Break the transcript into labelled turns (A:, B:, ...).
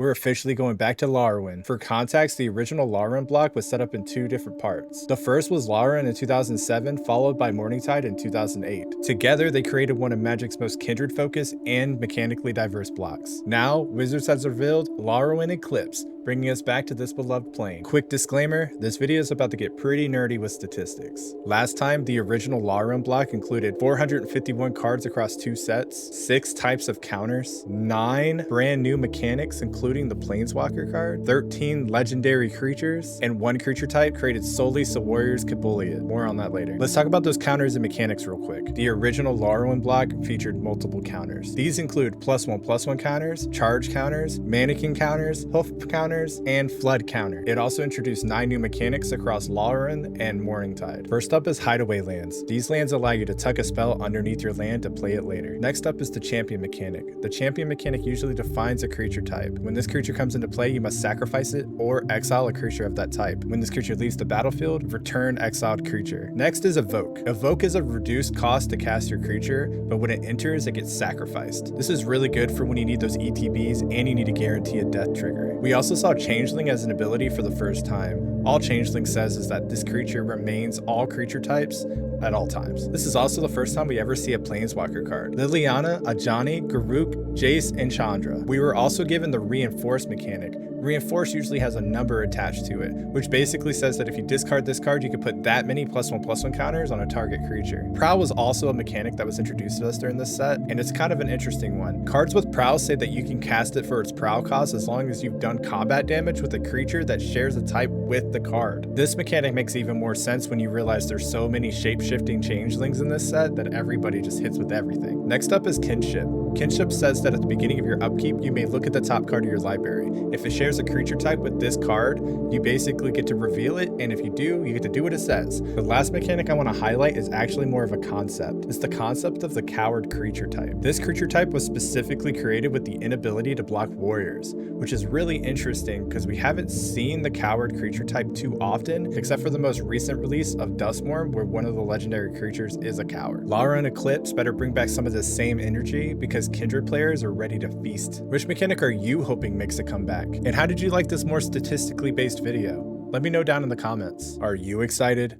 A: We're officially going back to Lorwyn. For context, the original Lorwyn block was set up in two different parts. The first was Lorwyn in 2007, followed by Morningtide in 2008. Together, they created one of Magic's most kindred-focused and mechanically diverse blocks. Now, Wizards has revealed Lorwyn Eclipse, bringing us back to this beloved plane. Quick disclaimer, this video is about to get pretty nerdy with statistics. Last time, the original Lorwyn block included 451 cards across 2 sets, 6 types of counters, 9 brand new mechanics including the Planeswalker card, 13 legendary creatures, and 1 creature type created solely so warriors could bully it. More on that later. Let's talk about those counters and mechanics real quick. The original Lorwyn block featured multiple counters. These include +1/+1 counters, charge counters, mannequin counters, hoof counters, and flood counter. It also introduced 9 new mechanics across Lorwyn and Morningtide. First up is hideaway lands. These lands allow you to tuck a spell underneath your land to play it later. Next up is the champion mechanic. The champion mechanic usually defines a creature type. When this creature comes into play, you must sacrifice it or exile a creature of that type. When this creature leaves the battlefield, return exiled creature. Next is evoke. Evoke is a reduced cost to cast your creature, but when it enters, it gets sacrificed. This is really good for when you need those ETBs and you need to guarantee a death trigger. We also saw changeling as an ability for the first time. All changeling says is that this creature remains all creature types at all times. This is also the first time we ever see a Planeswalker card. Liliana, Ajani, Garruk, Jace, and Chandra. We were also given the reinforce mechanic. Reinforce usually has a number attached to it, which basically says that if you discard this card, you can put that many +1/+1 counters on a target creature. Prowl was also a mechanic that was introduced to us during this set, and it's kind of an interesting one. Cards with Prowl say that you can cast it for its Prowl cost as long as you've done combat damage with a creature that shares a type with the card. This mechanic makes even more sense when you realize there's so many shape-shifting changelings in this set that everybody just hits with everything. Next up is kinship. Kinship says that at the beginning of your upkeep, you may look at the top card of your library. If it shares a creature type with this card, you basically get to reveal it, and if you do, you get to do what it says. The last mechanic I want to highlight is actually more of a concept. It's the concept of the coward creature type. This creature type was specifically created with the inability to block warriors, which is really interesting because we haven't seen the coward creature type too often, except for the most recent release of Dustmorn, where one of the legendary creatures is a coward. Lorwyn Eclipse better bring back some of the same energy because kindred players are ready to feast. Which mechanic are you hoping makes a comeback? And how did you like this more statistically based video? Let me know down in the comments. Are you excited?